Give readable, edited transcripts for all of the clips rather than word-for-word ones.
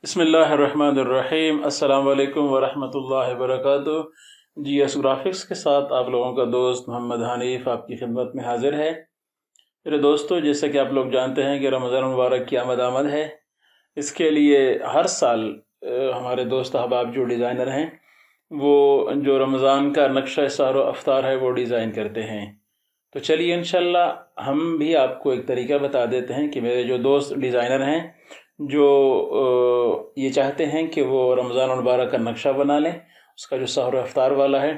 बिस्मिल्लाहिर्रहमानिर्रहीम। अस्सलाम वालेकुम वरहमतुल्लाहि वबरकातुहू। जी एस ग्राफिक्स के साथ आप लोगों का दोस्त मोहम्मद हनीफ आपकी खिदमत में हाजिर है। मेरे दोस्तों, जैसे कि आप लोग जानते हैं कि रमज़ान मुबारक की आमद है। इसके लिए हर साल हमारे दोस्त अहबाब जो डिज़ाइनर हैं वो जो रमज़ान का नक्शा सहर अफ्तार है वो डिज़ाइन करते हैं। तो चलिए इंशाल्लाह हम भी आपको एक तरीका बता देते हैं कि मेरे जो दोस्त डिज़ाइनर हैं जो ये चाहते हैं कि वो रमज़ान मुबारक का नक्शा बना लें, उसका जो सहर अफ्तार वाला है,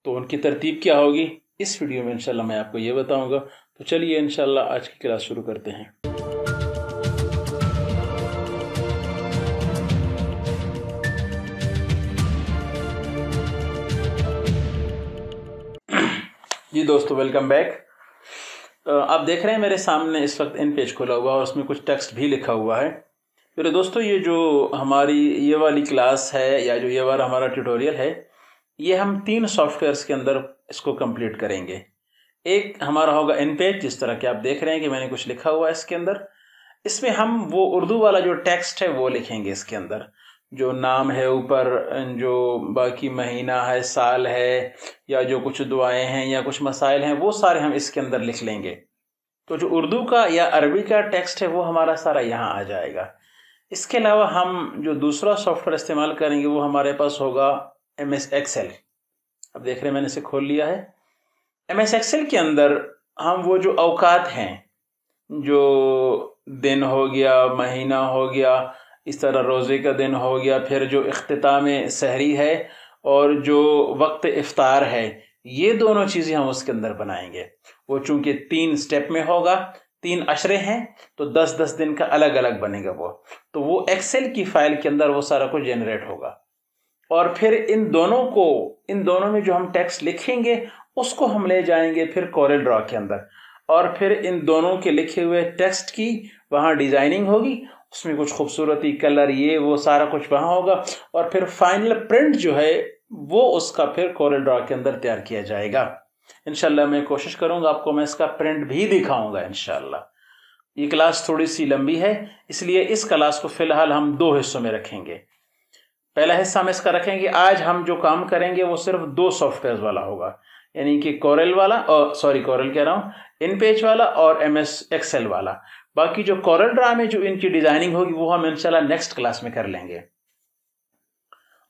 तो उनकी तरतीब क्या होगी इस वीडियो में इंशाल्लाह मैं आपको ये बताऊंगा। तो चलिए इंशाल्लाह आज की क्लास शुरू करते हैं। जी दोस्तों, वेलकम बैक। आप देख रहे हैं मेरे सामने इस वक्त इन पेज खुला हुआ और उसमें कुछ टेक्स्ट भी लिखा हुआ है। मेरे दोस्तों, ये जो हमारी ये वाली क्लास है या जो ये वाला हमारा ट्यूटोरियल है, ये हम 3 सॉफ्टवेयर्स के अंदर इसको कंप्लीट करेंगे। एक हमारा होगा इन पेज, जिस तरह के आप देख रहे हैं कि मैंने कुछ लिखा हुआ है इसके अंदर। इसमें हम वो उर्दू वाला जो टेक्स्ट है वो लिखेंगे। इसके अंदर जो नाम है ऊपर, जो बाकी महीना है, साल है, या जो कुछ दुआएं हैं या कुछ मसाइल हैं, वो सारे हम इसके अंदर लिख लेंगे। तो जो उर्दू का या अरबी का टेक्स्ट है वो हमारा सारा यहाँ आ जाएगा। इसके अलावा हम जो दूसरा सॉफ्टवेयर इस्तेमाल करेंगे वो हमारे पास होगा MS एक्सेल। अब देख रहे हैं मैंने इसे खोल लिया है। MS एक्सेल के अंदर हम वो जो औकात हैं, जो दिन हो गया, महीना हो गया, इस तरह रोज़े का दिन हो गया, फिर जो इख्तिताम सहरी है और जो वक्त इफ्तार है, ये दोनों चीज़ें हम उसके अंदर बनाएंगे। वो चूंकि 3 स्टेप में होगा, 3 अशरे हैं, तो 10-10 दिन का अलग अलग बनेगा तो वो एक्सेल की फाइल के अंदर वो सारा कुछ जनरेट होगा। और फिर इन दोनों में जो हम टेक्स्ट लिखेंगे उसको हम ले जाएंगे फिर कोरेल ड्रॉ के अंदर, और फिर इन दोनों के लिखे हुए टेक्स्ट की वहाँ डिजाइनिंग होगी, उसमें कुछ खूबसूरती, कलर, ये वो सारा कुछ वहाँ होगा, और फिर फाइनल प्रिंट जो है वो उसका फिर कोरेल ड्रॉ के अंदर तैयार किया जाएगा। इंशाल्लाह मैं कोशिश करूंगा आपको मैं इसका प्रिंट भी दिखाऊंगा इंशाल्लाह। ये क्लास थोड़ी सी लंबी है, इसलिए इस क्लास को फिलहाल हम 2 हिस्सों में रखेंगे। पहला हिस्सा हम इसका रखेंगे, आज हम जो काम करेंगे वो सिर्फ 2 सॉफ्टवेयर वाला होगा, यानी कि कोरेल वाला, और कोरेल कह रहा हूँ, इन पेज वाला और MS एक्सेल वाला। बाकी जो कोरेल ड्रॉ में जो इनकी डिजाइनिंग होगी वो हम इंशाल्लाह नेक्स्ट क्लास में कर लेंगे।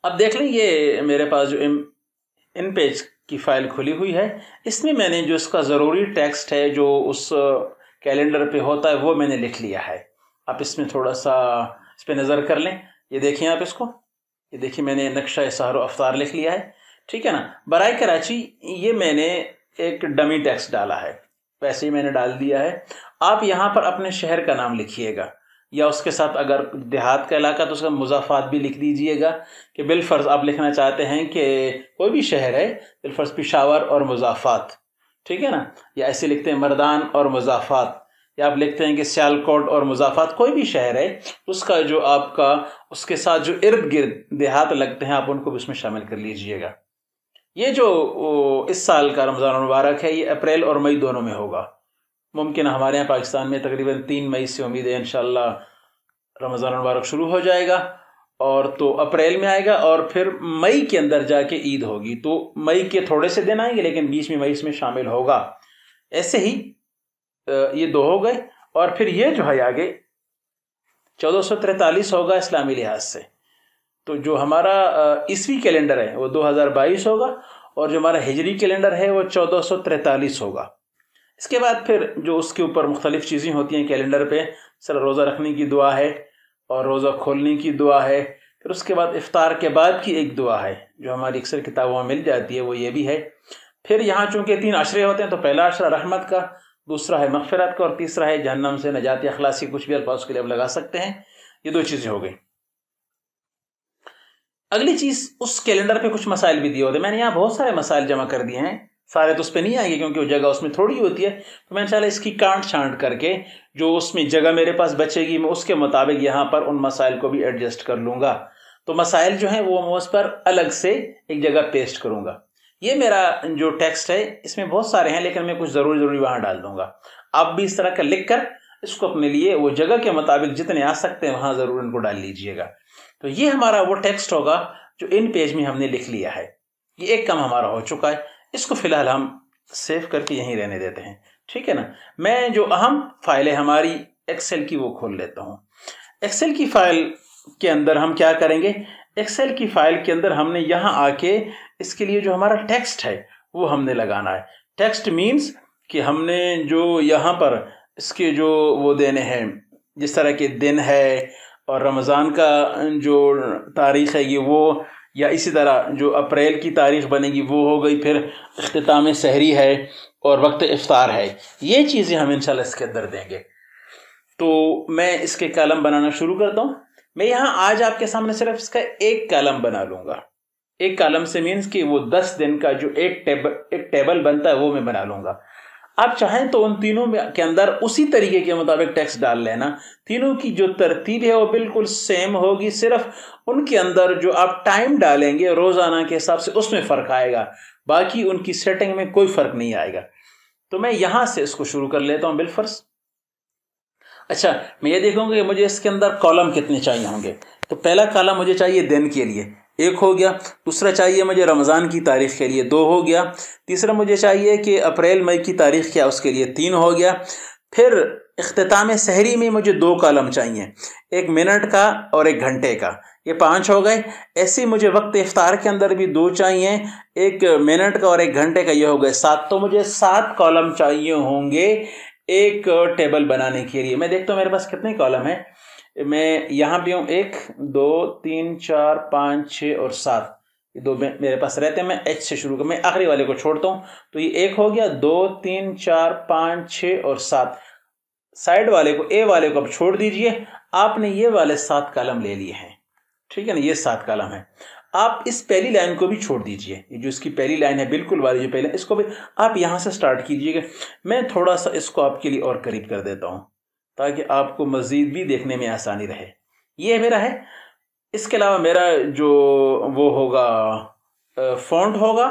अब देख लें, ये मेरे पास जो इन पेज की फाइल खुली हुई है, इसमें मैंने जो इसका ज़रूरी टेक्स्ट है जो उस कैलेंडर पे होता है वो मैंने लिख लिया है। आप इसमें थोड़ा सा इस पर नज़र कर लें। ये देखिए आप इसको, ये देखिए मैंने नक्शा सहर अफ्तार लिख लिया है, ठीक है ना। बराए कराची ये मैंने एक डमी टेक्स्ट डाला है, वैसे ही मैंने डाल दिया है। आप यहाँ पर अपने शहर का नाम लिखिएगा, या उसके साथ अगर देहात का इलाका तो उसका मुज़ाफ़ात भी लिख दीजिएगा कि बिलफर्ज आप लिखना चाहते हैं कि कोई भी शहर है, बिलफर्ज पेशावर और मुज़ाफ़ात, ठीक है ना। या ऐसे लिखते हैं मर्दान और मुज़ाफ़ात, या आप लिखते हैं कि सियालकोट और मुज़ाफ़ात, कोई भी शहर है उसका जो आपका उसके साथ जो इर्द गिर्द देहात लगते हैं आप उनको भी उसमें शामिल कर लीजिएगा। ये जो इस साल का रमज़ान मुबारक है ये अप्रैल और मई दोनों में होगा। मुमकिन हमारे यहाँ पाकिस्तान में तकरीबन 3 मई से उम्मीद है इंशाल्लाह रमज़ान मुबारक शुरू हो जाएगा, और तो अप्रैल में आएगा और फिर मई के अंदर जाके ईद होगी। तो मई के थोड़े से दिन आएंगे लेकिन 20 मई इसमें शामिल होगा। ऐसे ही ये 2 हो गए, और फिर ये जो है आगे 1443 होगा इस्लामी लिहाज से। तो जो हमारा ईसवी कैलेंडर है वो 2022 होगा, और जो हमारा हिजरी कैलेंडर है वो 1443 होगा। इसके बाद फिर जो उसके ऊपर मुख्तलिफ चीज़ें होती हैं कैलेंडर पे, सर रोज़ा रखने की दुआ है और रोज़ा खोलने की दुआ है, फिर उसके बाद इफ्तार के बाद की एक दुआ है जो हमारी अक्सर किताबों में मिल जाती है, वो ये भी है। फिर यहाँ चूँकि 3 अशरे होते हैं, तो पहला अशरा रहमत का, दूसरा है मग़फ़िरत का, और तीसरा है जहन्नम से नजात या खलासी, कुछ भी अल्फाज के लिए आप लगा सकते हैं। ये 2 चीज़ें हो गई। अगली चीज़, उस कैलेंडर पे कुछ मसाइल भी दिए होते हैं। मैंने यहाँ बहुत सारे मसाइल जमा कर दिए हैं, सारे तो उस पर नहीं आएंगे क्योंकि वो जगह उसमें थोड़ी होती है। तो मैंने चला इसकी काट छांट करके जो उसमें जगह मेरे पास बचेगी मैं उसके मुताबिक यहाँ पर उन मसाइल को भी एडजस्ट कर लूँगा। तो मसाइल जो हैं वो मैं उस पर अलग से एक जगह पेस्ट करूँगा। ये मेरा जो टेक्स्ट है इसमें बहुत सारे हैं, लेकिन मैं कुछ ज़रूरी वहाँ डाल दूँगा। आप भी इस तरह का लिख कर इसको अपने लिए वो जगह के मुताबिक जितने आ सकते हैं वहाँ ज़रूर इनको डाल लीजिएगा। तो ये हमारा वो टेक्स्ट होगा जो इन पेज में हमने लिख लिया है। ये एक काम हमारा हो चुका है, इसको फिलहाल हम सेव करके यहीं रहने देते हैं, ठीक है ना। मैं जो अहम फाइल है हमारी एक्सेल की वो खोल लेता हूँ। एक्सेल की फाइल के अंदर हम क्या करेंगे, एक्सेल की फाइल के अंदर हमने यहाँ आके इसके लिए जो हमारा टेक्स्ट है वो हमने लगाना है। टेक्स्ट मीन्स कि हमने जो यहाँ पर इसके जो वो देने हैं, जिस तरह के दिन है और रमज़ान का जो तारीख़ है ये वो, या इसी तरह जो अप्रैल की तारीख़ बनेगी वो हो गई, फिर इख्तिताम सहरी है और वक्त इफ्तार है, ये चीज़ें हम इंशाल्लाह इसके अंदर देंगे। तो मैं इसके कॉलम बनाना शुरू करता हूँ। मैं यहाँ आज आपके सामने सिर्फ इसका एक कॉलम बना लूँगा। एक कॉलम से मीन्स कि वो 10 दिन का जो एक टेबल बनता है वो मैं बना लूँगा। आप चाहें तो उन तीनों में के अंदर उसी तरीके के मुताबिक टेक्स्ट डाल लेना। तीनों की जो तरतीब है वो बिल्कुल सेम होगी, सिर्फ उनके अंदर जो आप टाइम डालेंगे रोज़ाना के हिसाब से उसमें फ़र्क आएगा, बाकी उनकी सेटिंग में कोई फ़र्क नहीं आएगा। तो मैं यहाँ से इसको शुरू कर लेता हूँ बिलफर्ज। अच्छा, मैं ये देखूँगा कि मुझे इसके अंदर कॉलम कितने चाहिए होंगे। तो पहला कॉलम मुझे चाहिए दिन के लिए, 1 हो गया। दूसरा चाहिए मुझे रमज़ान की तारीख़ के लिए, 2 हो गया। तीसरा मुझे चाहिए कि अप्रैल मई की तारीख़ क्या, उसके लिए 3 हो गया। फिर इख्तिताम सहरी में मुझे 2 कॉलम चाहिए, 1 मिनट का और 1 घंटे का, ये 5 हो गए। ऐसे मुझे वक्त इफ्तार के अंदर भी 2 चाहिए, 1 मिनट का और 1 घंटे का, ये हो गए 7। तो मुझे 7 कॉलम चाहिए होंगे एक टेबल बनाने के लिए। मैं देखता हूँ मेरे पास कितने कॉलम हैं। मैं यहाँ भी हूँ, 1 2 3 4 5 6 और 7, ये 2 मेरे पास रहते हैं। मैं H से शुरू कर, मैं आखिरी वाले को छोड़ता हूँ। तो ये 1 हो गया, 2 3 4 5 6 और 7। साइड वाले को, ए वाले को अब छोड़ दीजिए। आपने ये वाले 7 कॉलम ले लिए हैं, ठीक है ना, ये 7 कॉलम है। आप इस पहली लाइन को भी छोड़ दीजिए, ये जो इसकी पहली लाइन है बिल्कुल वाली जो पहले, इसको भी आप यहाँ से स्टार्ट कीजिएगा। मैं थोड़ा सा इसको आपके लिए और करीब कर देता हूँ ताकि आपको मज़ीद भी देखने में आसानी रहे। ये मेरा है। इसके अलावा मेरा जो वो होगा फ़ॉन्ट होगा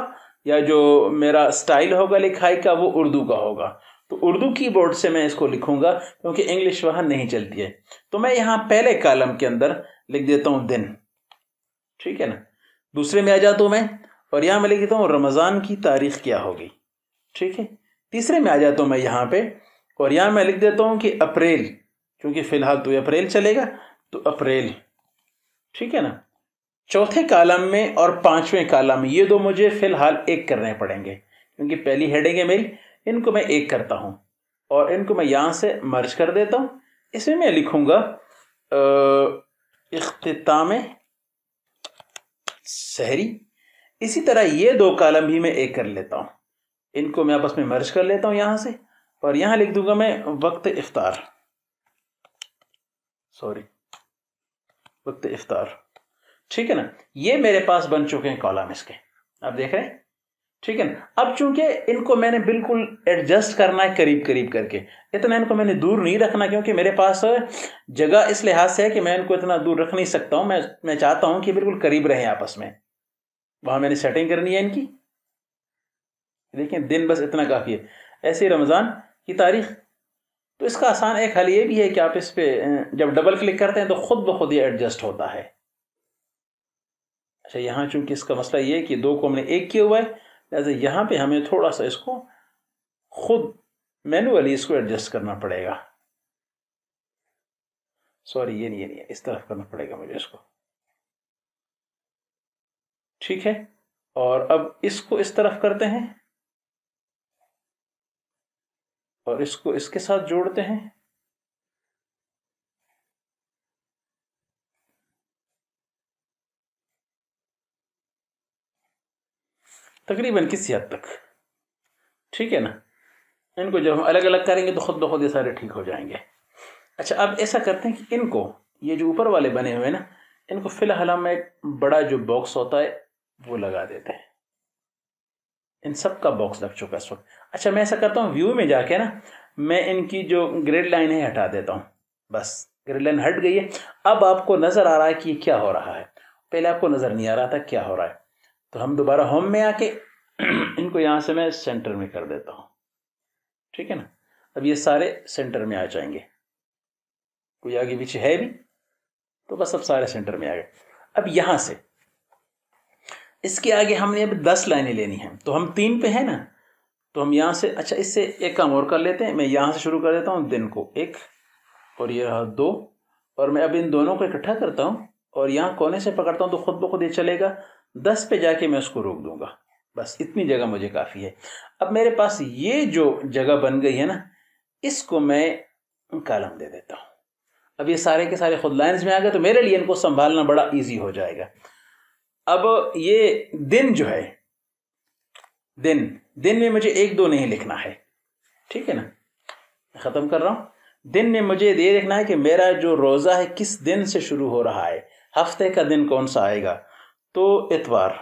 या जो मेरा स्टाइल होगा लिखाई का वो उर्दू का होगा। तो उर्दू कीबोर्ड से मैं इसको लिखूंगा क्योंकि इंग्लिश वहाँ नहीं चलती है। तो मैं यहाँ पहले कॉलम के अंदर लिख देता हूँ दिन, ठीक है ना। दूसरे में आ जाता हूँ मैं और यहाँ मैं लिख देता हूँ रमज़ान की तारीख़ क्या होगी, ठीक है। तीसरे में आ जाता हूँ मैं यहाँ पे और यहाँ मैं लिख देता हूँ कि अप्रैल, क्योंकि फ़िलहाल तो अप्रैल चलेगा, तो अप्रैल, ठीक है ना। चौथे कॉलम में और 5वें कॉलम में ये 2 मुझे फ़िलहाल एक करने पड़ेंगे क्योंकि पहली हेडिंग है मेरी। इनको मैं एक करता हूँ और इनको मैं यहाँ से मर्ज कर देता हूँ। इसमें मैं लिखूँगा इख्तिताम सहरी। इसी तरह ये 2 कॉलम भी मैं एक कर लेता हूँ, इनको मैं आपस में मर्ज कर लेता हूँ यहाँ से और यहाँ लिख दूंगा मैं वक्त इफ्तार, वक्त इफ्तार, ठीक है ना। ये मेरे पास बन चुके हैं कॉलम इसके, आप देख रहे हैं, ठीक है ना। अब चूंकि इनको मैंने बिल्कुल एडजस्ट करना है करीब करीब करके, इतना इनको मैंने दूर नहीं रखना क्योंकि मेरे पास जगह इस लिहाज से है कि मैं इनको इतना दूर रख नहीं सकता हूँ। मैं चाहता हूँ कि बिल्कुल करीब रहें आपस में, वहाँ मैंने सेटिंग करनी है इनकी। देखिए दिन बस इतना काफ़ी है। ऐसे रमज़ान की तारीख़, तो इसका आसान एक हल ये भी है कि आप इस पर जब डबल क्लिक करते हैं तो खुद ब खुद ये एडजस्ट होता है। अच्छा, यहाँ चूंकि इसका मसला ये है कि 2 को हमने एक किया हुआ है, लिहाजा यहाँ पे हमें थोड़ा सा इसको खुद मैनुअली इसको एडजस्ट करना पड़ेगा। सॉरी, ये नहीं है, इस तरफ करना पड़ेगा मुझे इसको, ठीक है। और अब इसको इस तरफ करते हैं और इसको इसके साथ जोड़ते हैं। तकरीबन किसी हद तक, ठीक है ना। इनको जब हम अलग अलग करेंगे तो खुद ब खुद ये सारे ठीक हो जाएंगे। अच्छा, अब ऐसा करते हैं कि इनको, ये जो ऊपर वाले बने हुए हैं ना, इनको फिलहाल हम एक बड़ा जो बॉक्स होता है वो लगा देते हैं। इन सब का बॉक्स लग चुका है इस वक्त। अच्छा, मैं ऐसा करता हूँ, व्यू में जाके ना मैं इनकी जो ग्रिड लाइन है हटा देता हूँ। बस ग्रिड लाइन हट गई है। अब आपको नज़र आ रहा है कि क्या हो रहा है, पहले आपको नज़र नहीं आ रहा था क्या हो रहा है। तो हम दोबारा होम में आके इनको यहाँ से मैं सेंटर में कर देता हूँ, ठीक है ना। अब ये सारे सेंटर में आ जाएंगे। कोई आगे पीछे है भी, तो बस अब सारे सेंटर में आ गए। अब यहां से इसके आगे हमने अब 10 लाइनें लेनी हैं, तो हम 3 पे है ना, तो हम यहां से, अच्छा इससे एक काम और कर लेते हैं, मैं यहां से शुरू कर देता हूं दिन को 1 और ये रहा 2, और मैं अब इन दोनों को इकट्ठा करता हूं और यहां कोने से पकड़ता हूं तो खुद ब खुद ये चलेगा। 10 पे जाके मैं उसको रोक दूंगा, बस इतनी जगह मुझे काफी है। अब मेरे पास ये जो जगह बन गई है ना, इसको मैं कॉलम दे देता हूं। अब ये सारे के सारे खुद लाइंस में आ गए, तो मेरे लिए इनको संभालना बड़ा इजी हो जाएगा। अब ये दिन जो है, दिन में मुझे 1 2 नहीं लिखना है, ठीक है ना, खत्म कर रहा हूं। दिन में मुझे ये देखना है कि मेरा जो रोजा है किस दिन से शुरू हो रहा है, हफ्ते का दिन कौन सा आएगा, तो इतवार,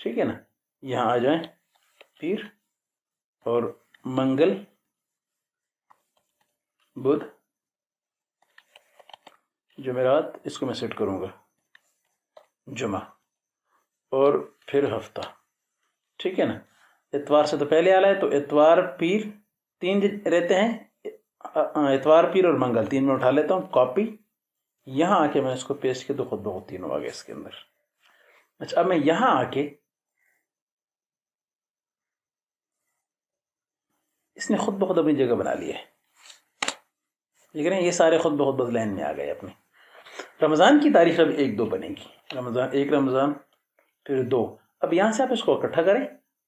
ठीक है ना। यहां आ जाए पीर और मंगल, बुध, जुमेरात, इसको मैं सेट करूंगा जुमा, और फिर हफ्ता, ठीक है ना। इतवार से तो पहले आ रहा है, तो इतवार पीर 3 रहते हैं, इतवार पीर और मंगल 3 में उठा लेता हूं, कॉपी, यहां आके मैं इसको पेस्ट किया तो खुद ब खुद तीनों आ गए इसके अंदर। अच्छा, अब मैं यहां आके, इसने खुद ब खुद अपनी जगह बना ली है, देख रहे हैं, ये सारे खुद ब खुद बस लाइन में आ गए अपने। रमज़ान की तारीख अब 1 2 बनेगी, रमज़ान 1 रमज़ान फिर 2। अब यहां से आप इसको इकट्ठा करें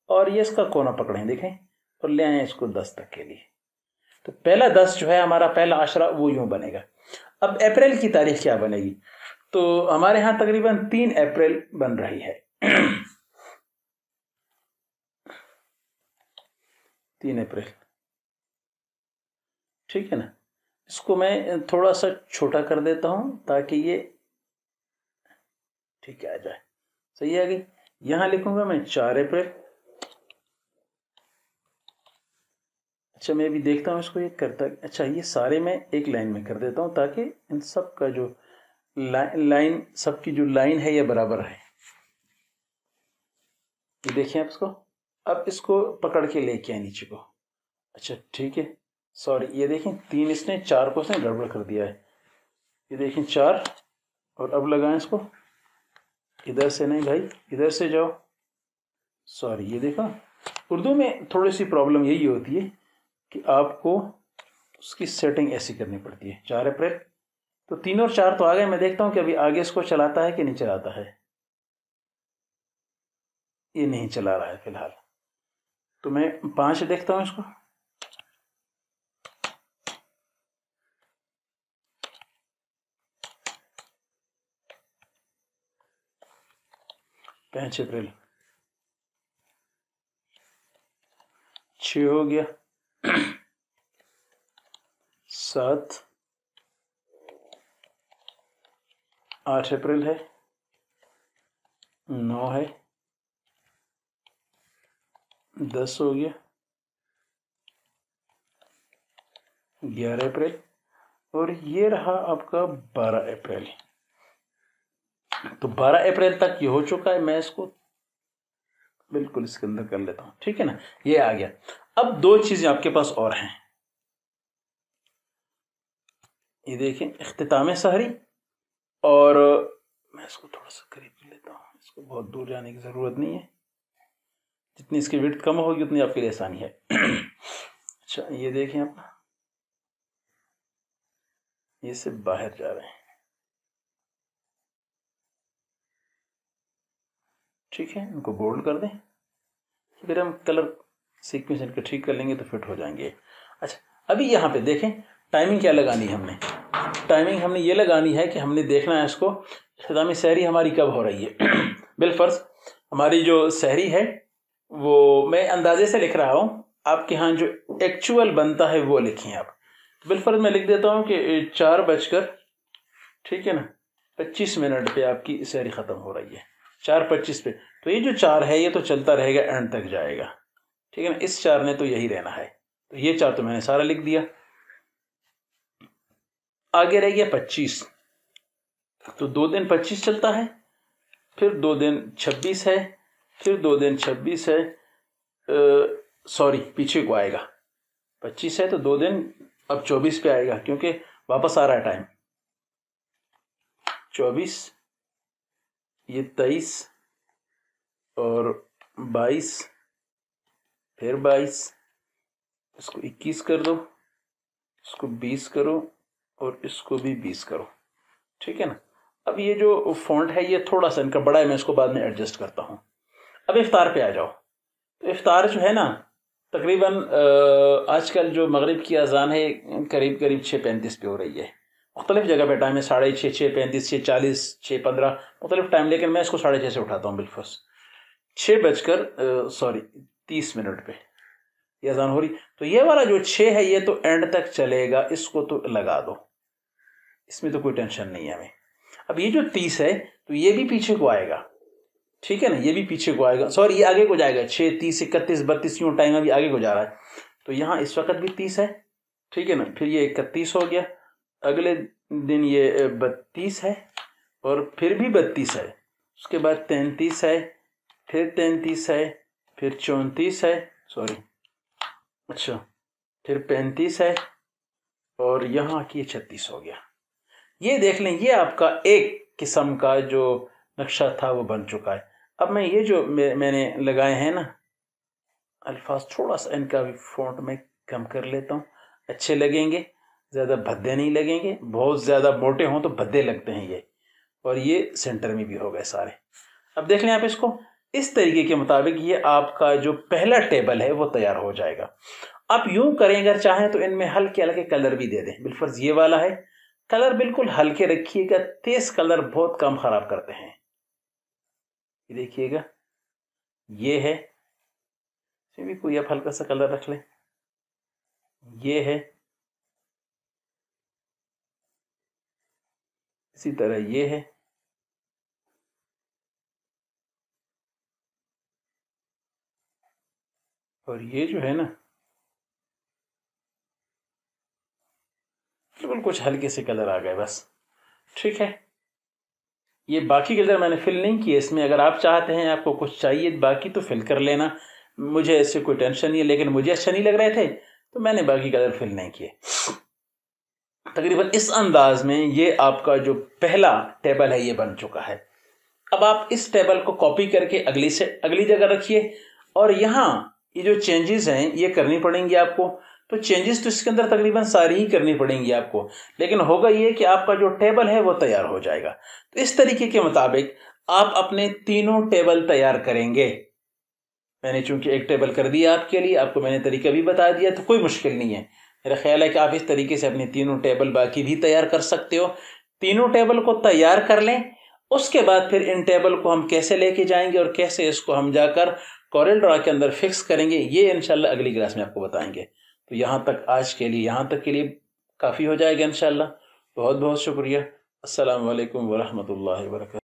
और ये इसका कोना पकड़ें, देखें, और ले आए इसको 10 तक के लिए। तो पहला 10 जो है हमारा पहला आशरा, वो यूं बनेगा। अब अप्रैल की तारीख क्या बनेगी, तो हमारे यहां तकरीबन 3 अप्रैल बन रही है 3 अप्रैल, ठीक है ना। इसको मैं थोड़ा सा छोटा कर देता हूं ताकि ये ठीक आ जाए, सही आ गई। यहां लिखूंगा मैं 4 अप्रैल। अच्छा, मैं भी देखता हूँ इसको ये करता, अच्छा ये सारे मैं एक लाइन में कर देता हूँ ताकि इन सब का जो लाइन सबकी जो लाइन है ये बराबर है। ये देखिए आप इसको, अब इसको पकड़ के लेके आए नीचे को। अच्छा ठीक है, सॉरी, ये देखें 3 इसने 4 को इसने गड़बड़ कर दिया है। ये देखें 4, और अब लगाएं इसको, इधर से नहीं भाई, इधर से जाओ, सॉरी। ये देखा, उर्दू में थोड़ी सी प्रॉब्लम यही होती है कि आपको उसकी सेटिंग ऐसी करनी पड़ती है। 4 अप्रैल, तो 3 और 4 तो आ गए। मैं देखता हूं कि अभी आगे इसको चलाता है कि नहीं चलाता है। ये नहीं चला रहा है फिलहाल, तो मैं 5 देखता हूं इसको। पाँच अप्रैल, 6 हो गया, 7, 8 अप्रैल है, 9 है, 10 हो गया, 11 अप्रैल, और ये रहा आपका 12 अप्रैल। तो 12 अप्रैल तक ये हो चुका है। मैं इसको बिल्कुल इसके अंदर कर लेता हूं, ठीक है ना, ये आ गया। अब 2 चीजें आपके पास और हैं, ये देखें, इख्तिताम सहरी, और मैं इसको थोड़ा सा करीब लेता हूं, इसको बहुत दूर जाने की जरूरत नहीं है, जितनी इसकी विड्थ कम होगी उतनी आपके लिए आसानी है अच्छा, ये देखें आप, ये से बाहर जा रहे हैं, ठीक है, इनको बोल्ड कर दें, फिर हम कलर सीक्वेंस इनके ठीक कर लेंगे तो फिट हो जाएंगे। अच्छा, अभी यहाँ पे देखें टाइमिंग क्या लगानी है हमने। टाइमिंग हमने ये लगानी है कि हमने देखना है इसको, इख्तितामी सहरी हमारी कब हो रही है बिलफर्ज हमारी जो सहरी है वो मैं अंदाजे से लिख रहा हूँ, आपके यहाँ जो एक्चुअल बनता है वो लिखिए आप। बिलफर्ज मैं लिख देता हूँ कि 4 ठीक है ना 25 मिनट पे आपकी सहरी ख़त्म हो रही है, 4:25 पे। तो ये जो 4 है ये तो चलता रहेगा, एंड तक जाएगा, ठीक है ना। इस 4 ने तो यही रहना है, तो ये 4 तो मैंने सारा लिख दिया। आगे रह गया 25, तो 2 दिन 25 चलता है, फिर 2 दिन 26 है, फिर 2 दिन 26 है, सॉरी पीछे को आएगा, 25 है तो 2 दिन अब 24 पे आएगा, क्योंकि वापस आ रहा है टाइम 24, ये 23 और 22, फिर 22, इसको 21 कर दो, इसको 20 करो और इसको भी 20 करो, ठीक है ना। अब ये जो फॉन्ट है ये थोड़ा सा इनका बड़ा है, मैं इसको बाद में एडजस्ट करता हूँ। अब इफ्तार पे आ जाओ। तो इफ्तार जो है ना, तकरीबन आजकल जो मगरिब की अजान है करीब करीब 6:35 पे हो रही है। मुख्तलिफ जगह पे टाइम है 6:30, 6:35, 6:40, 6:15, मुख्तलिफ टाइम, लेकिन मैं इसको 6:30 से उठाता हूँ बिलफर्स। 6:30 पे ये अजान हो रही। तो ये वाला जो 6 है ये तो एंड तक चलेगा, इसको तो लगा दो, इसमें तो कोई टेंशन नहीं है हमें। अब ये जो 30 है तो ये भी पीछे को आएगा, ठीक है ना, ये भी पीछे को आएगा, सॉरी ये आगे को जाएगा। 6, 30, 31, 32 यूं टाइम अभी आगे को जा रहा है। तो यहाँ इस वक्त भी 30 है, ठीक है ना, फिर ये 31 हो गया, अगले दिन ये 32 है और फिर भी 32 है, उसके बाद 33 है, फिर 33 है, फिर 34 है, सॉरी अच्छा, फिर 35 है और यहाँ की 36 हो गया। ये देख लें, ये आपका एक किस्म का जो नक्शा था वो बन चुका है। अब मैं ये जो मैंने लगाए हैं ना अल्फाज, थोड़ा सा इनका भी फॉन्ट में कम कर लेता हूँ, अच्छे लगेंगे, ज़्यादा भद्दे नहीं लगेंगे। बहुत ज़्यादा मोटे हों तो भद्दे लगते हैं ये, और ये सेंटर में भी हो गए सारे। अब देख लें आप इसको, इस तरीके के मुताबिक ये आपका जो पहला टेबल है वो तैयार हो जाएगा। आप यूं करें, अगर चाहें तो इनमें हल्के हल्के कलर भी दे दें। बिलफर्ज ये वाला है, कलर बिल्कुल हल्के रखिएगा, तेज कलर बहुत कम खराब करते हैं। ये देखिएगा, ये है, इसमें भी कोई आप हल्का सा कलर रख लें, ये है, इसी तरह ये है, और ये जो है ना बिल्कुल कुछ हल्के से कलर आ गए बस, ठीक है। ये बाकी कलर मैंने फिल नहीं किए इसमें, अगर आप चाहते हैं आपको कुछ चाहिए बाकी तो फिल कर लेना, मुझे ऐसे कोई टेंशन नहीं है, लेकिन मुझे अच्छा नहीं लग रहे थे तो मैंने बाकी कलर फिल नहीं किए। तकरीबन इस अंदाज में ये आपका जो पहला टेबल है ये बन चुका है। अब आप इस टेबल को कॉपी करके अगली जगह रखिए, और यहाँ ये जो चेंजेस हैं ये करनी पड़ेंगी आपको। तो चेंजेस तो इसके अंदर तकरीबन सारी ही करनी पड़ेंगी आपको, लेकिन होगा ये कि आपका जो टेबल है वो तैयार हो जाएगा। तो इस तरीके के मुताबिक आप अपने तीनों टेबल तैयार करेंगे। मैंने चूंकि एक टेबल कर दिया आपके लिए, आपको मैंने तरीका भी बता दिया, तो कोई मुश्किल नहीं है। मेरा ख्याल है कि आप इस तरीके से अपने तीनों टेबल बाकी भी तैयार कर सकते हो। तीनों टेबल को तैयार कर लें, उसके बाद फिर इन टेबल को हम कैसे लेके जाएंगे और कैसे इसको हम जाकर कॉरेल ड्रॉ के अंदर फिक्स करेंगे, ये इंशाल्लाह अगली क्लास में आपको बताएंगे। तो यहाँ तक आज के लिए, यहाँ तक के लिए काफ़ी हो जाएगा इंशाल्लाह। बहुत बहुत शुक्रिया। अस्सलामु अलैकुम वरहमतुल्लाहि वबरकातुहू।